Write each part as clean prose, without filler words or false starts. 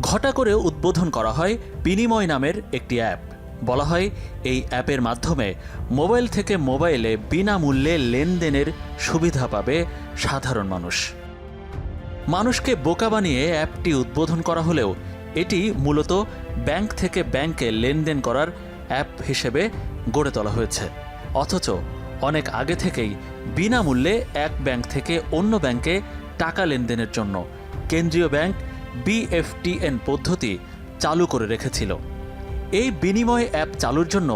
ঘটা করে উদ্বোধন করা হয় বিনিময় নামের একটি অ্যাপ। বলা হয় এই অ্যাপের মাধ্যমে মোবাইল থেকে মোবাইলে বিনামূল্যে লেনদেনের সুবিধা পাবে সাধারণ মানুষ। মানুষকে বোকা বানিয়ে অ্যাপটি উদ্বোধন করা হলেও এটি মূলত ব্যাংক থেকে ব্যাংকে লেনদেন করার অ্যাপ হিসেবে গড়ে তোলা হয়েছে। অথচ অনেক আগে থেকেই বিনামূল্যে এক ব্যাংক থেকে অন্য ব্যাংকে টাকা লেনদেনের জন্য কেন্দ্রীয় ব্যাংক BFTN পদ্ধতি চালু করে রেখেছিল। এই বিনিময় অ্যাপ চালুর জন্য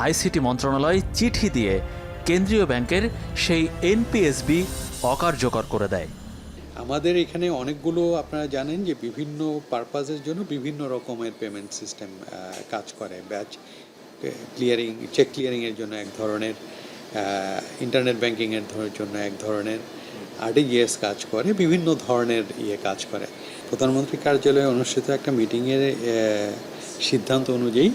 ICT মন্ত্রণালয় চিঠি দিয়ে কেন্দ্রীয় ব্যাংকের সেই NPSB অকার্যকর করে দেয়। আমাদের এখানে অনেকগুলো আপনারা জানেন যে বিভিন্ন পারপাসের জন্য বিভিন্ন রকমের পেমেন্ট সিস্টেম কাজ করে। ব্যাচ ক্লিয়ারিং, চেক ক্লিয়ারিংয়ের জন্য এক ধরনের, ইন্টারনেট ব্যাংকিংয়ের জন্য এক ধরনের, RTGS কাজ করে, বিভিন্ন ধরনের কাজ করে। প্রধানমন্ত্রী কার্যালয়ে অনুষ্ঠিত একটা মিটিংয়ের সিদ্ধান্ত অনুযায়ী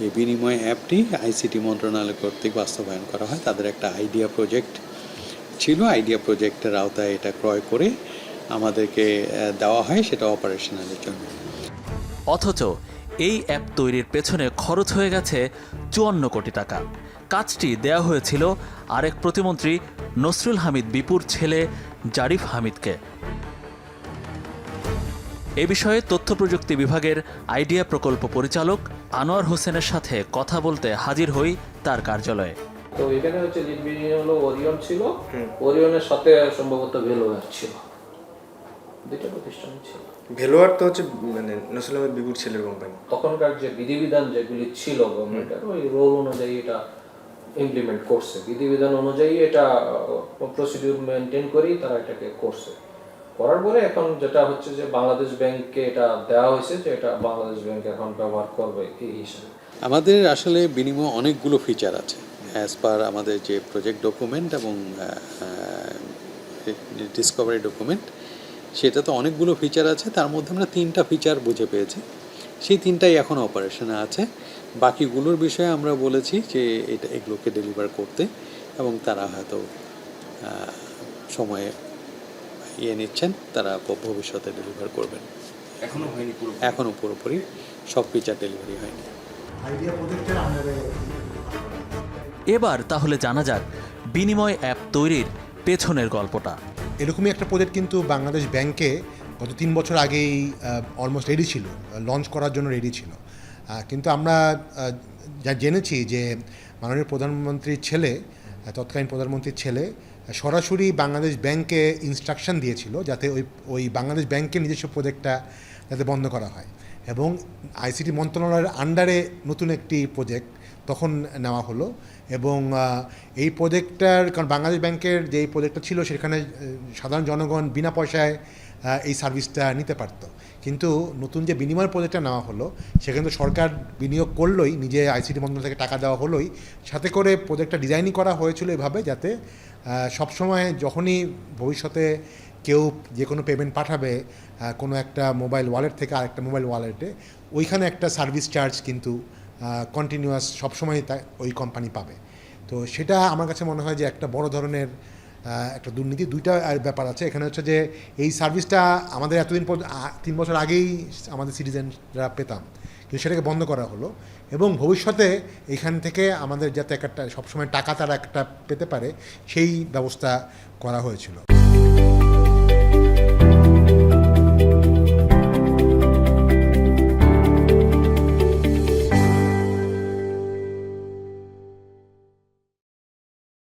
এই বিনিময় অ্যাপটি ICT মন্ত্রণালয় কর্তৃক বাস্তবায়ন করা হয়। তাদের একটা আইডিয়া প্রজেক্ট ছিল, আইডিয়া প্রজেক্টের আওতায় এটা ক্রয় করে আমাদেরকে দেওয়া হয়, সেটা অপারেশনালের জন্য। অথচ এই অ্যাপ তৈরির পেছনে খরচ হয়ে গেছে 54 কোটি টাকা। কাজটি দেয়া হয়েছিল আরেক প্রতিমন্ত্রী নসরুল হামিদ বিপুর ছেলে জারিফ হামিদকে। এ বিষয়ে তথ্য প্রযুক্তি বিভাগের আইডিয়া প্রকল্প পরিচালক আনোয়ার হোসেনের সাথে কথা বলতে হাজির হই তার কার্যালয়ে। তো এখানে হচ্ছে লিড বিনিয়োগ হলো ওরিয়ন ছিল, ওরিয়নের সাথে সম্ভবত ভেলোয়ার ছিল, দুইটা প্রতিষ্ঠান ছিল। ভেলোয়ার তো হচ্ছে মানে নসরুল আহমেদ বিপুর ছেলের কোম্পানি। তখনকার যে বিধিবিধান যেগুলি ছিল গভর্নমেন্টের, ওই রোল অনুযায়ী এটা ইমপ্লিমেন্ট করছে, বিধিবিধান অনুযায়ী এটা প্রসিডিউর মেনটেন করেই তারা এটাকে করছে। করার পরে এখন যেটা হচ্ছে যে বাংলাদেশ ব্যাংককে এটা দেওয়া হয়েছে যে এটা বাংলাদেশ ব্যাংক এখন ব্যবহার করবে এই হিসাবে। আমাদের আসলে বিনিময় অনেকগুলো ফিচার আছে অ্যাজ পার আমাদের যে প্রজেক্ট ডকুমেন্ট এবং ডিসকভারি ডকুমেন্ট, সেটা তো অনেকগুলো ফিচার আছে। তার মধ্যে আমরা 3টা ফিচার বুঝে পেয়েছি, সেই 3টাই এখন অপারেশনে আছে। বাকিগুলোর বিষয়ে আমরা বলেছি যে এগুলোকে ডেলিভার করতে, এবং তারা হয়তো সময়ে নিচ্ছেন, তারা ভবিষ্যতে ডেলিভার করবেন। এখনও পুরোপুরি সব ফিচার ডেলিভারি হয়নি। এবার তাহলে জানা যাক বিনিময় অ্যাপ তৈরির পেছনের গল্পটা। এরকমই একটা প্রজেক্ট কিন্তু বাংলাদেশ ব্যাংকে গত 3 বছর আগেই অলমোস্ট রেডি ছিল, লঞ্চ করার জন্য রেডি ছিল। কিন্তু আমরা যা জেনেছি যে মাননীয় প্রধানমন্ত্রীর ছেলে, তৎকালীন প্রধানমন্ত্রীর ছেলে সরাসরি বাংলাদেশ ব্যাংকে ইনস্ট্রাকশন দিয়েছিল যাতে ওই বাংলাদেশ ব্যাংকের নিজস্ব প্রজেক্টটা যাতে বন্ধ করা হয়, এবং ICT মন্ত্রণালয়ের আন্ডারে নতুন একটি প্রজেক্ট তখন নেওয়া হলো। এবং এই প্রজেক্টটার, কারণ বাংলাদেশ ব্যাংকের যে প্রজেক্টটা ছিল সেখানে সাধারণ জনগণ বিনা পয়সায় এই সার্ভিসটা নিতে পারত, কিন্তু নতুন যে বিনিময় প্রজেক্টটা নেওয়া হলো সেখানে তো সরকার বিনিয়োগ করলোই, নিজে ICT মন্ত্রণালয় থেকে টাকা দেওয়া হলোই, সাথে করে প্রজেক্টটা ডিজাইনই করা হয়েছিল এভাবে যাতে সবসময় যখনই ভবিষ্যতে কেউ যে কোনো পেমেন্ট পাঠাবে কোনো একটা মোবাইল ওয়ালেট থেকে আরেকটা মোবাইল ওয়ালেটে, ওইখানে একটা সার্ভিস চার্জ কিন্তু কন্টিনিউয়াস সবসময় ওই কোম্পানি পাবে। তো সেটা আমার কাছে মনে হয় যে একটা বড় ধরনের একটা দুর্নীতি। 2টা ব্যাপার আছে এখানে, হচ্ছে যে এই সার্ভিসটা আমাদের এতদিন 3 বছর আগেই আমাদের সিটিজেনরা পেতাম, কিন্তু সেটাকে বন্ধ করা হলো, এবং ভবিষ্যতে এখান থেকে আমাদের যাতে একটা সবসময় টাকা তারা একটা পেতে পারে সেই ব্যবস্থা করা হয়েছিল।